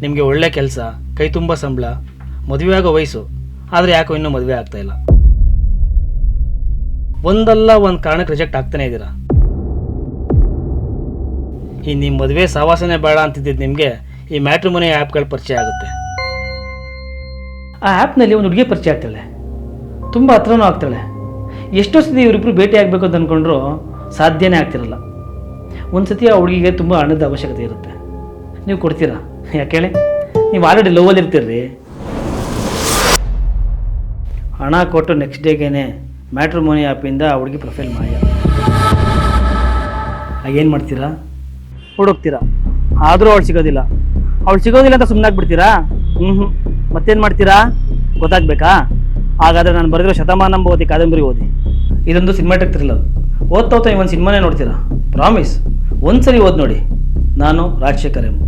ನಿಮಗೆ ಒಳ್ಳೆ ಕೆಲಸ, ಕೈ ತುಂಬ ಸಂಬಳ, ಮದುವೆ ಆಗೋ ವಯಸ್ಸು, ಆದರೆ ಯಾಕೋ ಇನ್ನೂ ಮದುವೆ ಆಗ್ತಾಯಿಲ್ಲ. ಒಂದಲ್ಲ ಒಂದು ಕಾರಣಕ್ಕೆ ರಿಜೆಕ್ಟ್ ಆಗ್ತಾನೆ ಇದ್ದೀರಾ. ಈ ನಿಮ್ಮ ಮದುವೆ ಸಾವಾಸನೆ ಬೇಡ ಅಂತಿದ್ದಿದ್ದು ನಿಮಗೆ ಈ ಮ್ಯಾಟ್ರಿಮೋನಿ ಆ್ಯಪ್ಗಳ ಪರಿಚಯ ಆಗುತ್ತೆ. ಆ ಆ್ಯಪ್ನಲ್ಲಿ ಒಂದು ಹುಡುಗಿ ಪರಿಚಯ ಆಗ್ತಾಳೆ, ತುಂಬ ಹತ್ರನೂ ಆಗ್ತಾಳೆ. ಎಷ್ಟೋ ಸತಿ ಇವರಿಬ್ಬರು ಭೇಟಿ ಆಗಬೇಕು ಅಂತ ಅಂದ್ಕೊಂಡ್ರು ಸಾಧ್ಯನೇ ಆಗ್ತಿರಲ್ಲ. ಒಂದು ಸತಿ ಆ ಹುಡುಗಿಗೆ ತುಂಬ ಹಣದ ಅವಶ್ಯಕತೆ ಇರುತ್ತೆ. ನೀವು ಕೊಡ್ತೀರಾ? ಯಾಕೆ ಹೇಳಿ, ನೀವು ಆಲ್ರೆಡಿ ಲೋವಲ್ಲಿ ಇರ್ತೀರ್ರಿ. ಹಣ ಕೊಟ್ಟು ನೆಕ್ಸ್ಟ್ ಡೇಗೇನೆ ಮ್ಯಾಟ್ರಿಮೋನಿ ಆ್ಯಪಿಂದ ಆ ಹುಡುಗಿ ಪ್ರೊಫೈಲ್ ಮಾಯ. ಏನು ಮಾಡ್ತೀರಾ? ಹುಡುಕ್ತೀರಾ, ಆದರೂ ಅವಳು ಸಿಗೋದಿಲ್ಲ. ಅವಳು ಸಿಗೋದಿಲ್ಲ ಅಂತ ಸುಮ್ಮನೆ ಆಗ್ಬಿಡ್ತೀರಾ? ಮತ್ತೇನು ಮಾಡ್ತೀರಾ ಗೊತ್ತಾಗಬೇಕಾ? ಹಾಗಾದರೆ ನಾನು ಬರೆದಿರೋ ಶತಮಾನಂಭವತಿ ಕಾದಂಬರಿ ಓದಿ. ಇದೊಂದು ಸಿನಿಮಾಟಿಕ್ ಥ್ರಿಲ್ಲರ್. ಓದ್ತಾ ಈ ಒಂದು ಸಿನಿಮಾನೇ ನೋಡ್ತೀರಾ. ಪ್ರಾಮಿಸ್, ಒಂದ್ಸರಿ ಓದಿ ನೋಡಿ. ನಾನು ರಾಜಶೇಖರ್ ಎಂ.